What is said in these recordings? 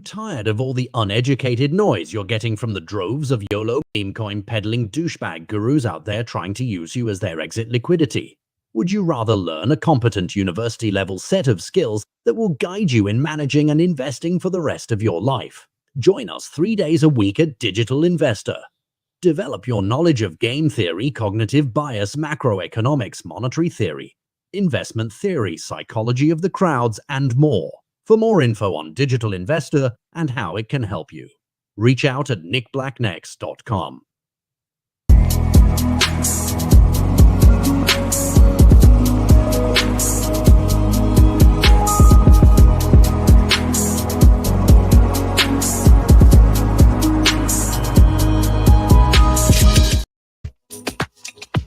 tired of all the uneducated noise you're getting from the droves of YOLO meme coin peddling douchebag gurus out there trying to use you as their exit liquidity? Would you rather learn a competent university-level set of skills that will guide you in managing and investing for the rest of your life? Join us 3 days a week at Digital Investor. Develop your knowledge of game theory, cognitive bias, macroeconomics, monetary theory, investment theory, psychology of the crowds, and more. For more info on Digital Investor and how it can help you, reach out at nickblacknext.com.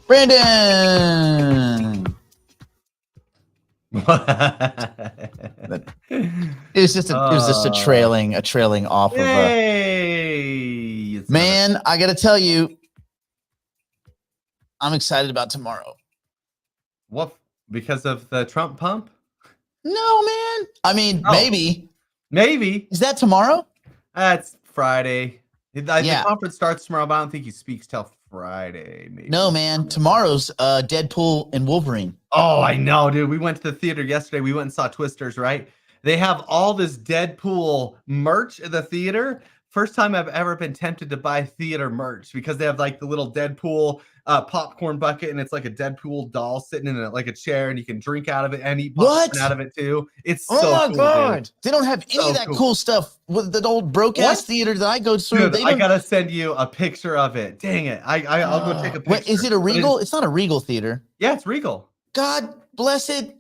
Brandon. It was just a trailing off of Hey, man. I gotta tell you, I'm excited about tomorrow. What? Because of the Trump pump? No, man. I mean, maybe. Is that tomorrow? That's Friday. The conference starts tomorrow, but I don't think he speaks till Friday. Maybe. No, man. Tomorrow's Deadpool and Wolverine. Oh, I know, dude. We went to the theater yesterday. We went and saw Twisters, right? They have all this Deadpool merch at the theater. First time I've ever been tempted to buy theater merch because they have like the little Deadpool popcorn bucket, and it's like a Deadpool doll sitting in like a chair, and you can drink out of it and eat popcorn out of it too. It's so my cool, god! Dude. They don't have any of that cool stuff with the old broke ass theater that I go through. Dude, I gotta send you a picture of it. Dang it! I'll go take a picture. Wait, is it a Regal? It's not a Regal theater. Yeah, it's Regal. God bless it.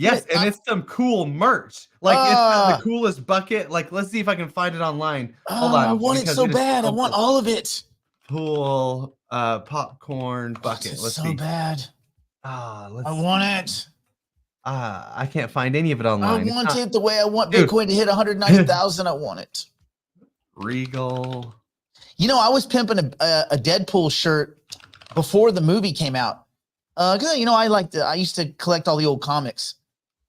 Yes, and it's some cool merch. Like it's got the coolest bucket. Like, let's see if I can find it online. Hold on. I want it so bad. I want all of it. Pool popcorn bucket. Let's so see. Bad. I want it. I can't find any of it online. I want it the way I want Bitcoin to hit 190,000. I want it. Regal. You know, I was pimping a Deadpool shirt before the movie came out. You know, I used to collect all the old comics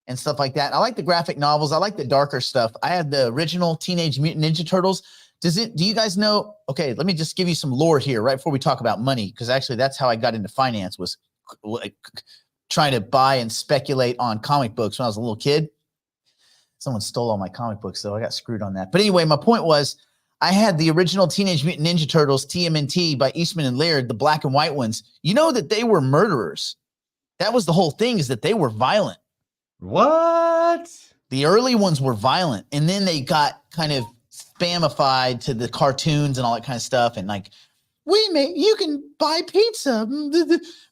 and stuff like that. I like the graphic novels. I like the darker stuff. I had the original Teenage Mutant Ninja Turtles. Do you guys know? Okay, let me just give you some lore here right before we talk about money, because actually that's how I got into finance, was like trying to buy and speculate on comic books when I was a little kid. Someone stole all my comic books, though. I got screwed on that. But anyway, my point was I had the original Teenage Mutant Ninja Turtles, TMNT, by Eastman and Laird, the black and white ones. You know that they were murderers. That was the whole thing, is that they were violent. What? The early ones were violent, and then they got kind of spamified to the cartoons and all that kind of stuff. And like, you can buy pizza.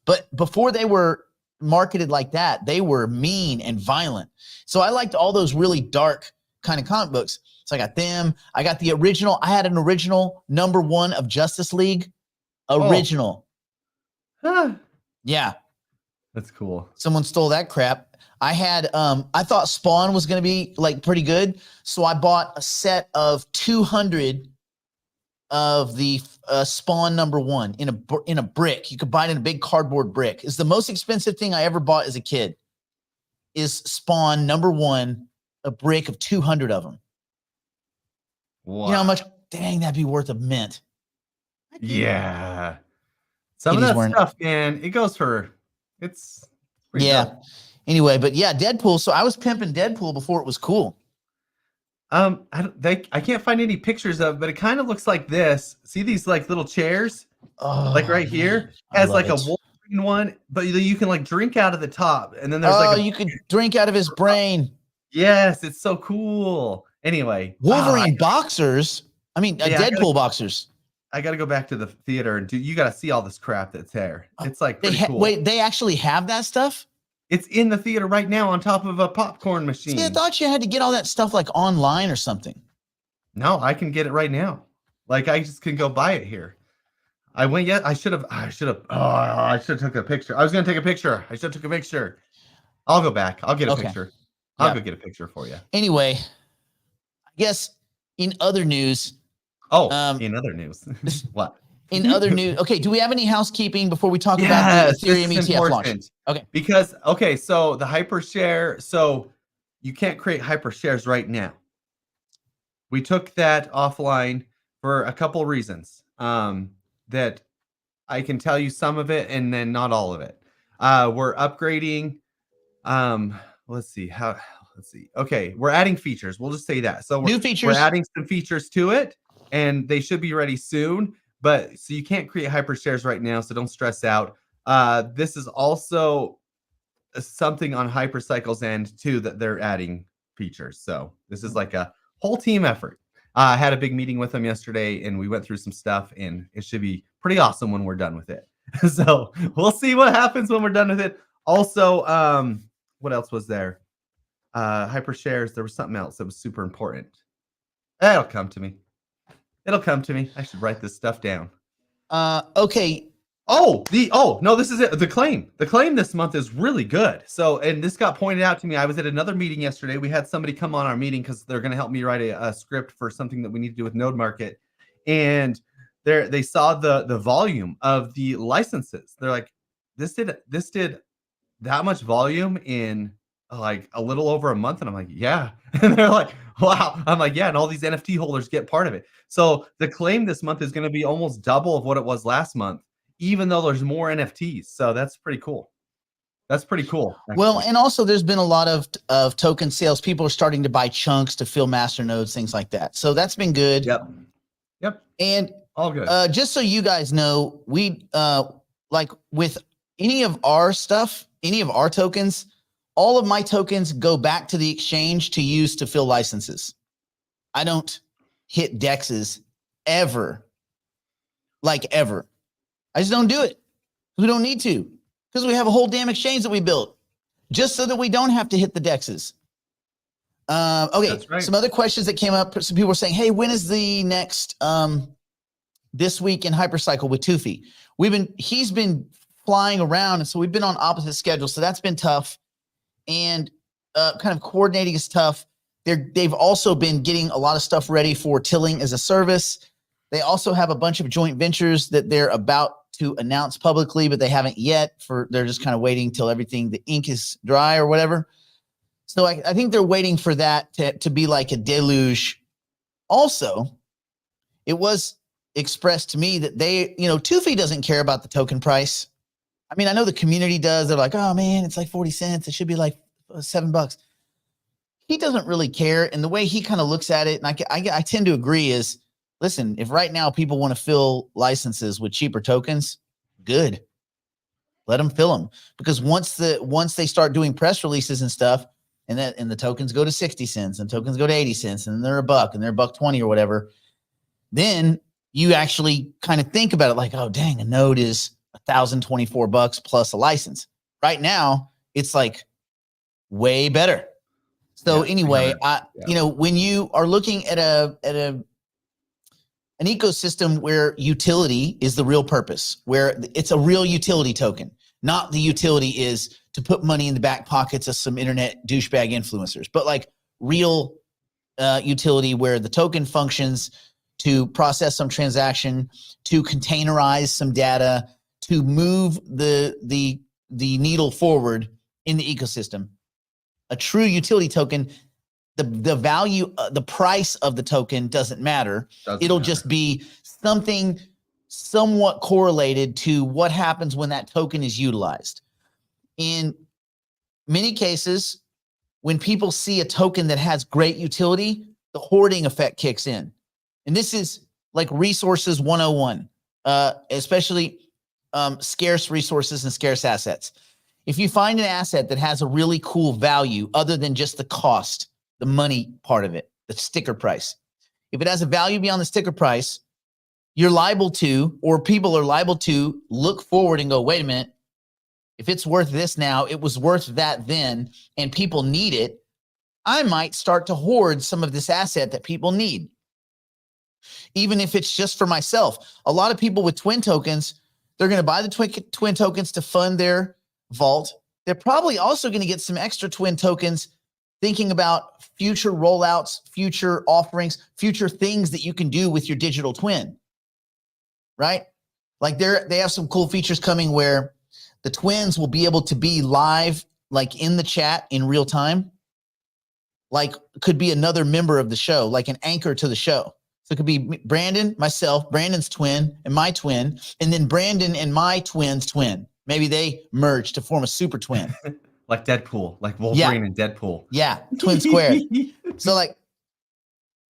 But before they were marketed like that, they were mean and violent. So I liked all those really dark kind of comic books. So I got them. I got the original. I had an original #1 of Justice League. Original. Huh. Yeah. That's cool. Someone stole that crap. I had, I thought Spawn was going to be like pretty good. So I bought a set of 200 of the Spawn #1 in a brick. You could buy it in a big cardboard brick. It's the most expensive thing I ever bought as a kid, is Spawn #1, a brick of 200 of them. Wow. You know how much? Dang, that'd be worth a mint. Yeah. Some of that stuff, man, it goes for, it's pretty tough. Anyway, but yeah, Deadpool. So I was pimping Deadpool before it was cool. I can't find any pictures of, but it kind of looks like this. See these like little chairs? Like right here has like a Wolverine one, but you can like drink out of the top, and then there's you could drink out of his brain. Yes, it's so cool. Anyway, Wolverine boxers. I mean, Deadpool boxers. I got to go back to the theater and you got to see all this crap that's there. It's like pretty cool. Wait, they actually have that stuff? It's in the theater right now on top of a popcorn machine. See, I thought you had to get all that stuff like online or something. No, I can get it right now. Like I just can go buy it here. I should have took a picture. I was going to take a picture. I should have took a picture. I'll go back. I'll get a picture. I'll go get a picture for you. Anyway, I guess in other news. In other news. What? In other news. Okay, do we have any housekeeping before we talk about the Ethereum ETF launch? Okay. Because, so the hypershare, so you can't create hypershares right now. we took that offline for a couple reasons. That I can tell you some of it and then not all of it. We're upgrading. Let's see how. Let's see. Okay, we're adding features. We'll just say that. So New we're features. adding some features to it, and they should be ready soon. But so you can't create hypershares right now, so don't stress out. This is also something on Hypercycle's end too that they're adding features. So this is like a whole team effort. I had a big meeting with them yesterday, and we went through some stuff, and it should be pretty awesome when we're done with it. So we'll see what happens when we're done with it. Also, what else was there? Hypershares. There was something else that was super important. It'll come to me. It'll come to me. I should write this stuff down. Okay. Oh, no, this is it. The claim this month is really good. So, and this got pointed out to me. I was at another meeting yesterday. We had somebody come on our meeting because they're going to help me write a script for something that we need to do with Node Market. And they saw the volume of the licenses. They're like, this did that much volume in like a little over a month. And I'm like, yeah. And they're like, wow. I'm like, yeah. And all these NFT holders get part of it. So the claim this month is going to be almost double of what it was last month, even though there's more NFTs. So that's pretty cool. That's pretty cool. Actually. Well, and also there's been a lot of token sales. People are starting to buy chunks to fill master nodes, things like that. So that's been good. Yep. And all good. Just so you guys know, we like with any of our stuff, any of our tokens, all of my tokens go back to the exchange to use to fill licenses. I don't hit dexes ever. Like ever. I just don't do it. We don't need to because we have a whole damn exchange that we built just so that we don't have to hit the dexes. Okay. That's right. Some other questions that came up. Some people were saying, hey, when is the next this week in Hypercycle with Tufi? He's been flying around, and so we've been on opposite schedules. So that's been tough. And kind of coordinating is tough. They've also been getting a lot of stuff ready for Tilling as a service. They also have a bunch of joint ventures that they're about to announce publicly, but they haven't yet. They're just kind of waiting till everything, the ink is dry or whatever. So I think they're waiting for that to be like a deluge. Also, it was expressed to me that Tufi doesn't care about the token price. I mean, I know the community does. They're like, oh man, it's like 40 cents. It should be like $7. He doesn't really care. And the way he kind of looks at it, and I tend to agree is, listen, if right now people want to fill licenses with cheaper tokens, good. Let them fill them. Because once they start doing press releases and stuff, and the tokens go to 60 cents and tokens go to 80 cents and they're $1 and they're $1.20 or whatever, then you actually kind of think about it like, oh dang, a node is $1,024 plus a license. Right now, it's like way better. So anyway, when you are looking at an ecosystem where utility is the real purpose, where it's a real utility token, not the utility is to put money in the back pockets of some internet douchebag influencers, but like real utility where the token functions to process some transaction, to containerize some data, to move the needle forward in the ecosystem. A true utility token, the value, the price of the token doesn't matter. It'll just be something somewhat correlated to what happens when that token is utilized. In many cases, when people see a token that has great utility, the hoarding effect kicks in. And this is like resources 101, especially scarce resources and scarce assets. If you find an asset that has a really cool value other than just the cost, the money part of it, the sticker price, if it has a value beyond the sticker price, you're liable to, or people are liable to look forward and go, wait a minute, if it's worth this now, it was worth that then, and people need it, I might start to hoard some of this asset that people need. Even if it's just for myself. A lot of people with twin tokens, they're going to buy the twin tokens to fund their vault. They're probably also going to get some extra twin tokens thinking about future rollouts, future offerings, future things that you can do with your digital twin, right? Like they have some cool features coming where the twins will be able to be live, like in the chat in real time. like could be another member of the show, like an anchor to the show. So it could be Brandon, myself, Brandon's twin, and my twin, and then Brandon and my twin's twin. Maybe they merge to form a super twin. Like Deadpool, like Wolverine and Deadpool. Yeah, twin squared. So like,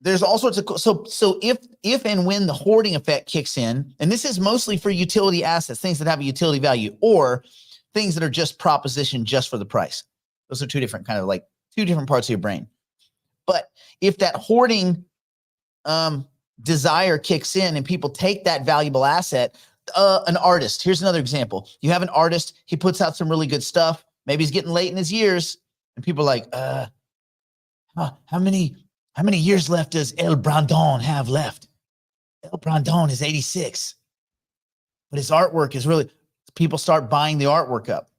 there's all sorts of so if and when the hoarding effect kicks in, and this is mostly for utility assets, things that have a utility value, or things that are just propositioned just for the price. Those are two different parts of your brain. But if that hoarding desire kicks in and people take that valuable asset, an artist, here's another example. You have an artist, he puts out some really good stuff. Maybe he's getting late in his years, and people are like, how many years left does El Brandon have left? El Brandon is 86. But his artwork is really, people start buying the artwork up.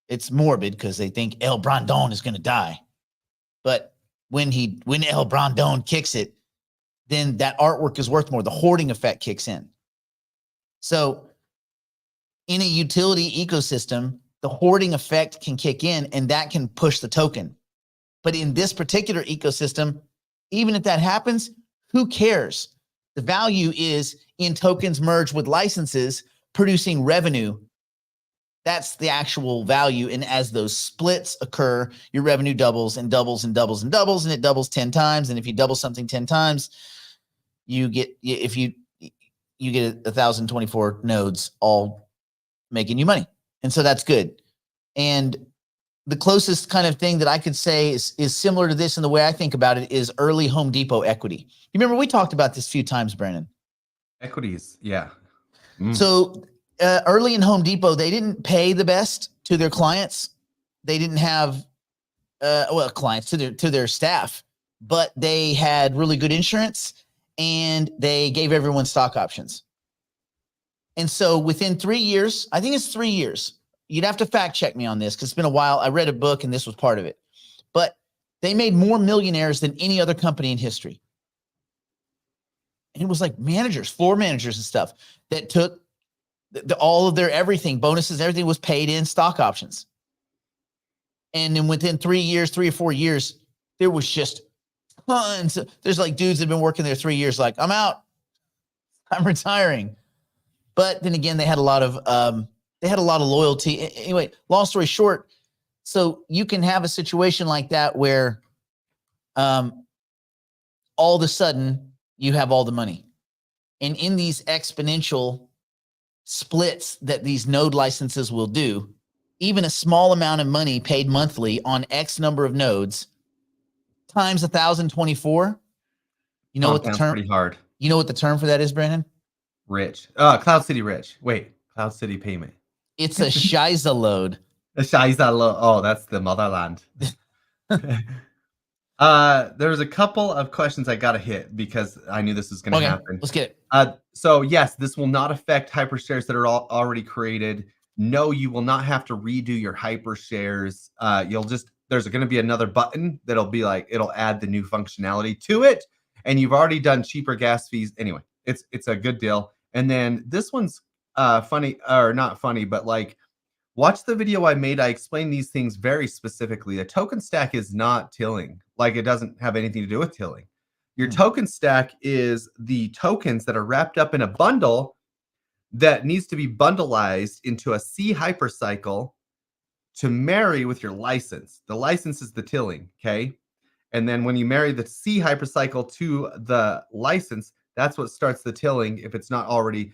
It's morbid because they think El Brandon is going to die. But when El Brandon kicks it, then that artwork is worth more. The hoarding effect kicks in. So in a utility ecosystem, the hoarding effect can kick in, and that can push the token. But in this particular ecosystem, even if that happens, who cares? The value is in tokens merged with licenses producing revenue. That's the actual value. And as those splits occur, your revenue doubles and doubles and doubles and doubles, and it doubles 10 times. And if you double something 10 times, you get 1,024 nodes all making you money. And so that's good. And the closest kind of thing that I could say is similar to this in the way I think about it is early Home Depot equity. You remember we talked about this a few times, Brandon. Equities, yeah. So early in Home Depot, they didn't pay the best to their clients. They didn't have clients to their staff, but they had really good insurance and they gave everyone stock options. And so within 3 years, I think it's 3 years. You'd have to fact check me on this because it's been a while. I read a book and this was part of it. But they made more millionaires than any other company in history. And it was like managers, floor managers and stuff that took all of their everything, bonuses, everything was paid in stock options. And then within 3 years, 3 or 4 years, there was just tons. There's like dudes that have been working there 3 years, like, I'm out. I'm retiring. But then again, they had a lot of loyalty. Anyway, long story short, so you can have a situation like that where all of a sudden you have all the money. And in these exponential splits that these node licenses will do, even a small amount of money paid monthly on X number of nodes times 1,024. You know what the term? Pretty hard. You know what the term for that is, Brandon? Rich. Cloud City Rich. Wait, Cloud City Payment. It's a Shiza load. A Shiza load. Oh, that's the motherland. There's a couple of questions I got to hit because I knew this was going to happen. Let's get it. So yes, this will not affect hypershares that are already created. No, you will not have to redo your hypershares. There's going to be another button that'll be like, it'll add the new functionality to it. And you've already done cheaper gas fees. Anyway, it's a good deal. And then this one's funny, or not funny, but like, watch the video I made. I explained these things very specifically. The token stack is not tilling. Like, it doesn't have anything to do with tilling. Your token stack is the tokens that are wrapped up in a bundle that needs to be bundleized into a C hypercycle to marry with your license. The license is the tilling, okay? And then when you marry the C hypercycle to the license, that's what starts the tilling if it's not already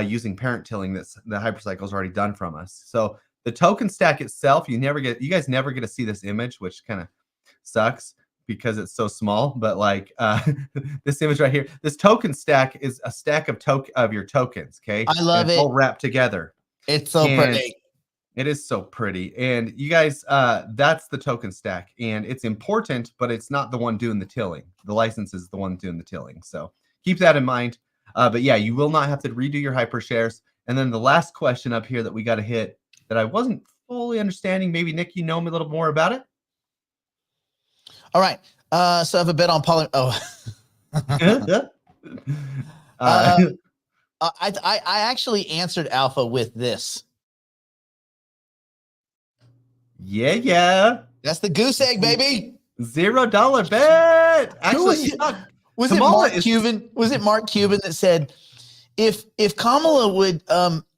using parent tilling that's the hypercycle is already done from us. So the token stack itself, you guys never get to see this image, which kind of sucks because it's so small. But like this image right here, this token stack is a stack of your tokens. Okay, I love it. All wrapped together. It's so pretty. It is so pretty. And you guys, that's the token stack, and it's important, but it's not the one doing the tilling. The license is the one doing the tilling. So keep that in mind. But yeah, you will not have to redo your hypershares. And then the last question up here that we got to hit that I wasn't fully understanding. Maybe Nick, you know me a little more about it. All right. So I have a bet on poly. Oh, I actually answered Alpha with this. Yeah. That's the goose egg, baby. $0 bet. Who Actually, was it? fuck, Was it Kamala Mark is- Cuban? Was it Mark Cuban that said if Kamala would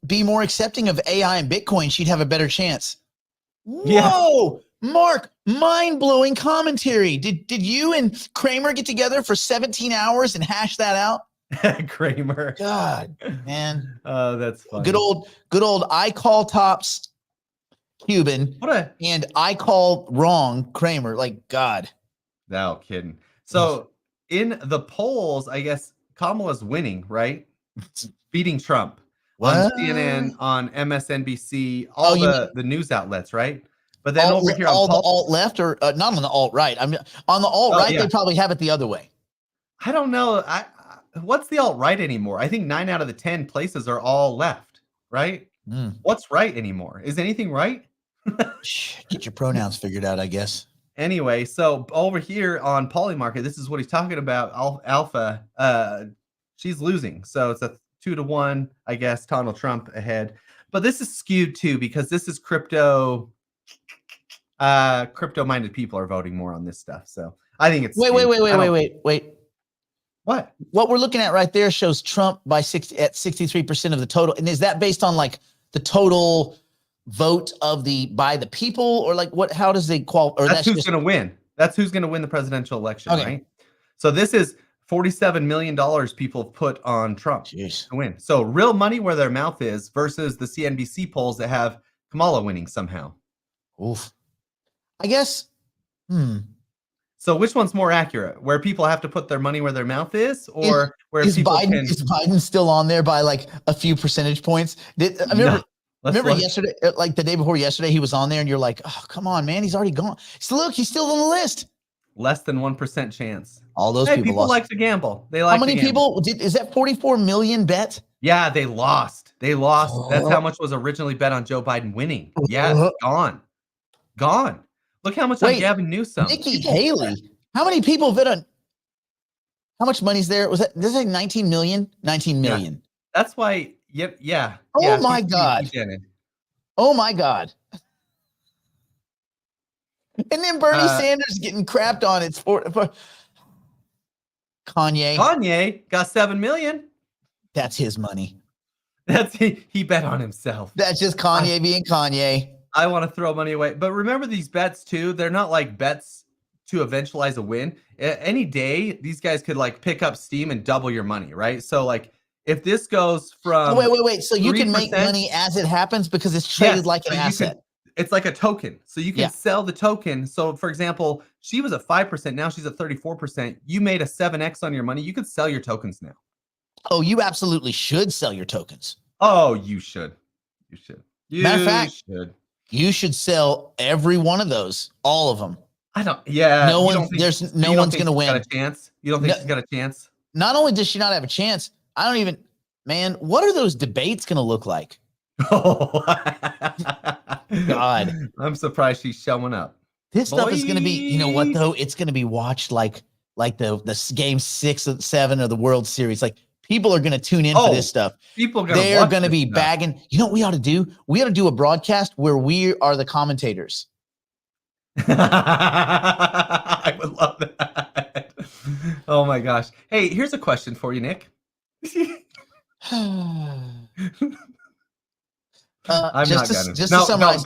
be more accepting of AI and Bitcoin, she'd have a better chance? Yeah. Whoa, Mark, mind-blowing commentary. Did you and Kramer get together for 17 hours and hash that out? Kramer. God, man. Oh, that's funny. Good old I call tops Cuban What a and I call wrong Kramer. Like, God. no kidding. So in the polls, I guess Kamala's winning, right? Beating Trump on What? CNN, on MSNBC, Oh, all you the news outlets, right? But then all, over here on all the Pulse, alt left or not on the alt right. I mean, on the alt right, yeah. they probably have it the other way. I don't know. What's the alt right anymore? I think 9 out of the 10 places are all left, right? What's right anymore? Is anything right? Get your pronouns figured out, I guess. Anyway, so over here on Polymarket, this is what he's talking about. Alpha, she's losing, so it's a 2-1, I guess. Donald Trump ahead, but this is skewed too because this is crypto-minded people are voting more on this stuff. So I think it's Wait. What? What we're looking at right there shows Trump by 63% of the total. And is that based on like the total vote of by the people or like what? How does they qualify? That's who's going to win. That's who's going to win the presidential election, Okay. right? So this is $47 million people have put on Trump to win. So real money where their mouth is versus the CNBC polls that have Kamala winning somehow. Oof. I guess. So which one's more accurate? Where people have to put their money where their mouth is, or where people Is Biden still on there by like a few percentage points? Remember yesterday, like the day before yesterday, he was on there and you're like, oh, come on, man. He's already gone. So look, he's still on the list. Less than 1% chance. All those people lost. like to gamble. They like How many to gamble. people is that 44 million bet? Yeah, they lost. That's how much was originally bet on Joe Biden winning. Yeah, gone. Look how much on Gavin Newsom. Nikki Haley. How many people bet on? How much money's there? Was that? This is like 19 million. 19 million. Yeah. That's why. Yep. Yeah. Oh my God. Oh my God. And then Bernie Sanders getting crapped on. It's for Kanye. Kanye got 7 million. That's his money. He bet on himself. That's just Kanye being Kanye. I want to throw money away. But remember these bets too. They're not like bets to eventualize a win. Any day, these guys could like pick up steam and double your money, right? So like if this goes from wait. So you can 3%, make money as it happens because it's traded like an asset. It's like a token. So you can sell the token. So for example, she was at 5%. Now she's at 34%. You made a 7x on your money. You could sell your tokens now. Oh, you absolutely should sell your tokens. Oh, you should. Matter of fact, you should sell every one of those, all of them. I don't. Yeah. No one's going to win. Got a chance. You don't think she's got a chance? Not only does she not have a chance, I don't even. Man, what are those debates going to look like? Oh, God. I'm surprised she's showing up. This stuff is going to be, you know what, though? It's going to be watched like the game 6 or 7 of the World Series. Like, people are going to tune in for this stuff. They're going to be bagging. You know what we ought to do? We ought to do a broadcast where we are the commentators. I would love that. Oh, my gosh. Hey, here's a question for you, Nick. To summarize,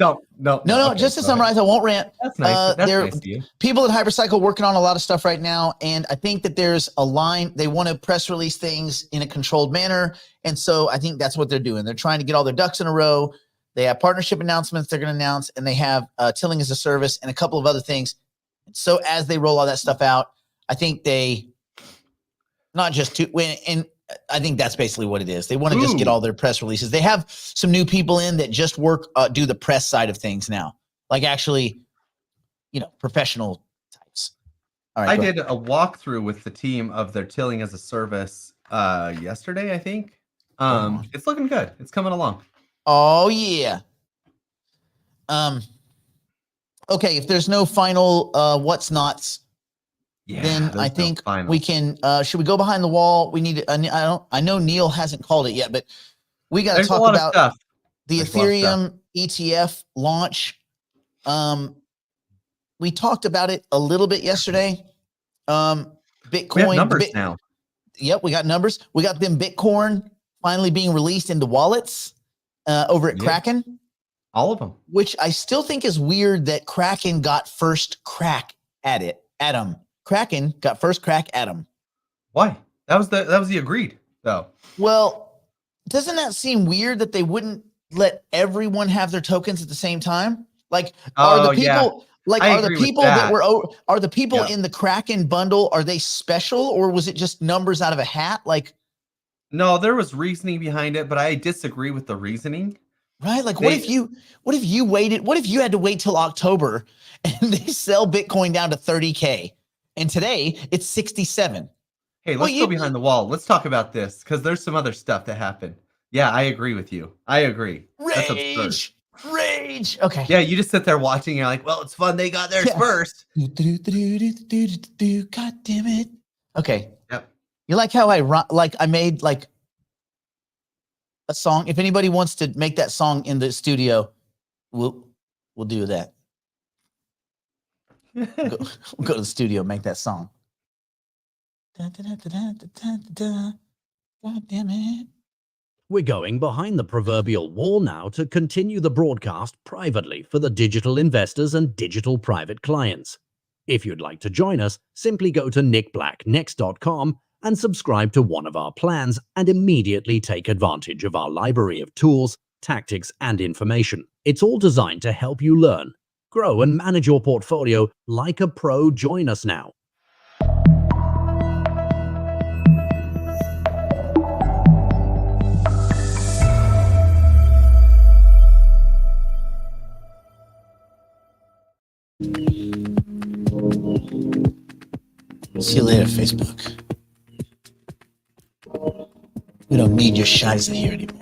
just to summarize, I won't rant. That's nice. That's nice to you. People at Hypercycle working on a lot of stuff right now, and I think that there's a line. They want to press release things in a controlled manner, and so I think that's what they're doing. They're trying to get all their ducks in a row. They have partnership announcements they're going to announce, and they have Tilling as a service and a couple of other things. So as they roll all that stuff out, I think they not just to win and. I think that's basically what it is. They want to just get all their press releases. They have some new people in that just do the press side of things now, like actually, professional types. All right, I did a walkthrough with the team of their Tilling as a service yesterday, I think. It's looking good. It's coming along. Oh yeah. Okay, if there's no final what's nots. Yeah, then I think we can. Should we go behind the wall? We need. I know Neil hasn't called it yet, but we got to talk about the Ethereum ETF launch. we talked about it a little bit yesterday. Bitcoin. We have numbers now. Yep, we got numbers. We got them Bitcoin finally being released into wallets over at Kraken. All of them. Which I still think is weird that Kraken got first crack at it. Adam. Kraken got first crack at them. Why? That was the agreed though. Well, doesn't that seem weird that they wouldn't let everyone have their tokens at the same time? Like, are the people are the people that were are the people in the Kraken bundle, are they special, or was it just numbers out of a hat? Like, no, there was reasoning behind it, but I disagree with the reasoning. Right? Like, what if you waited? What if you had to wait till October and they sell Bitcoin down to 30K, and today it's 67? Hey, let's go behind the wall. Let's talk about this because there's some other stuff that happened. Yeah, I agree with you. I agree. That's absurd. Rage. Okay. Yeah, you just sit there watching. You're like, well, it's fun. They got theirs first. God damn it. Okay. Yep. You like how I made like a song? If anybody wants to make that song in the studio, we'll do that. We'll go to the studio, make that song. God damn it. We're going behind the proverbial wall now to continue the broadcast privately for the digital investors and digital private clients. If you'd like to join us, simply go to nickblacknext.com and subscribe to one of our plans and immediately take advantage of our library of tools, tactics, and information. It's all designed to help you learn, grow, and manage your portfolio like a pro. Join us now. See you later, Facebook. We don't need your shiza here anymore.